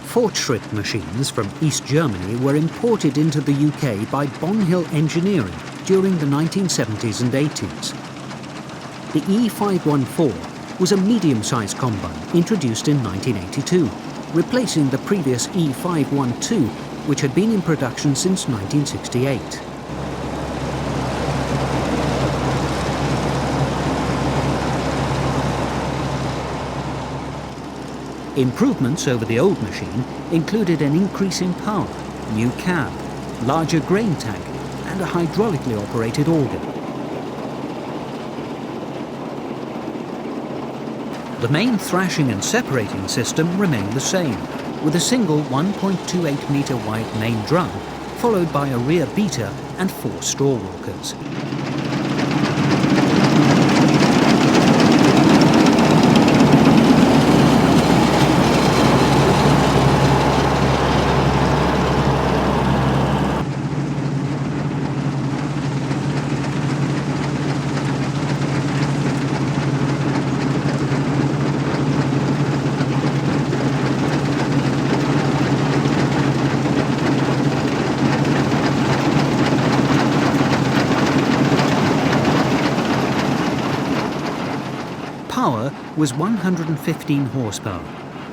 Fortschritt machines from East Germany were imported into the UK by Bonhill engineering during the 1970s and 80s. The E514 was a medium-sized combine introduced in 1982, replacing the previous E512, which had been in production since 1968. Improvements over the old machine included an increase in power, new cab, larger grain tank, and a hydraulically operated auger. The main thrashing and separating system remained the same, with a single 1.28 metre wide main drum, followed by a rear beater and 4 straw walkers. Power was 115 horsepower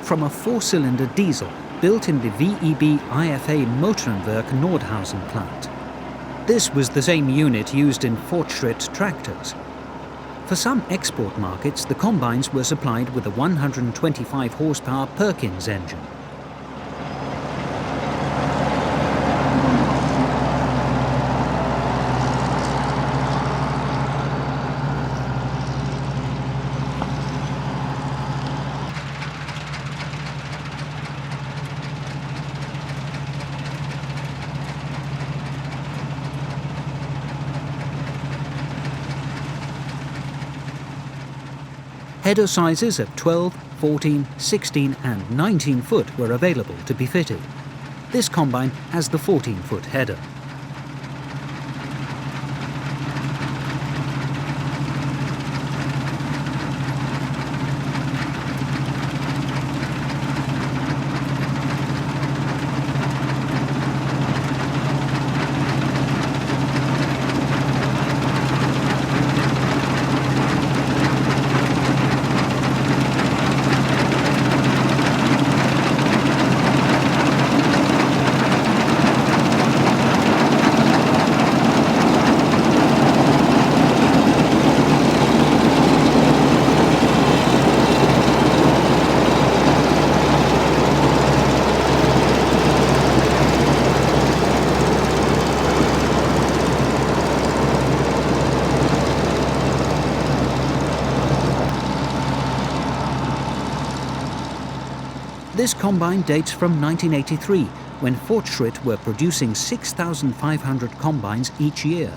from a 4-cylinder diesel built in the VEB IFA Motorenwerk Nordhausen plant. This was the same unit used in Fortschritt tractors. For some export markets, the combines were supplied with a 125 horsepower Perkins engine. Header sizes of 12, 14, 16 and 19 foot were available to be fitted. This combine has the 14-foot header. This combine dates from 1983, when Fortschritt were producing 6,500 combines each year.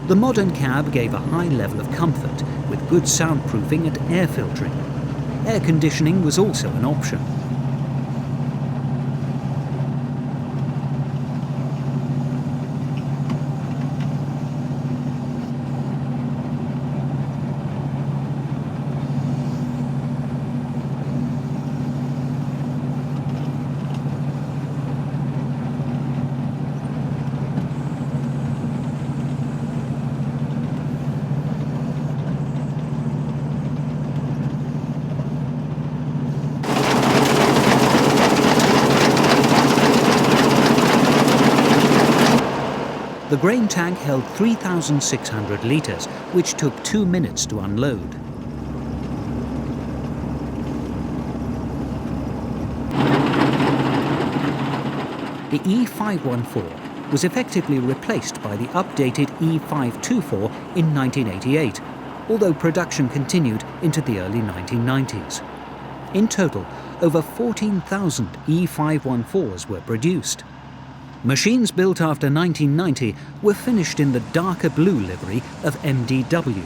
The modern cab gave a high level of comfort, with good soundproofing and air filtering. Air conditioning was also an option. The grain tank held 3,600 litres, which took 2 minutes to unload. The E514 was effectively replaced by the updated E524 in 1988, although production continued into the early 1990s. In total, over 14,000 E514s were produced. Machines built after 1990 were finished in the darker blue livery of MDW,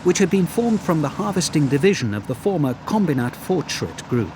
which had been formed from the harvesting division of the former Kombinat Fortschritt group.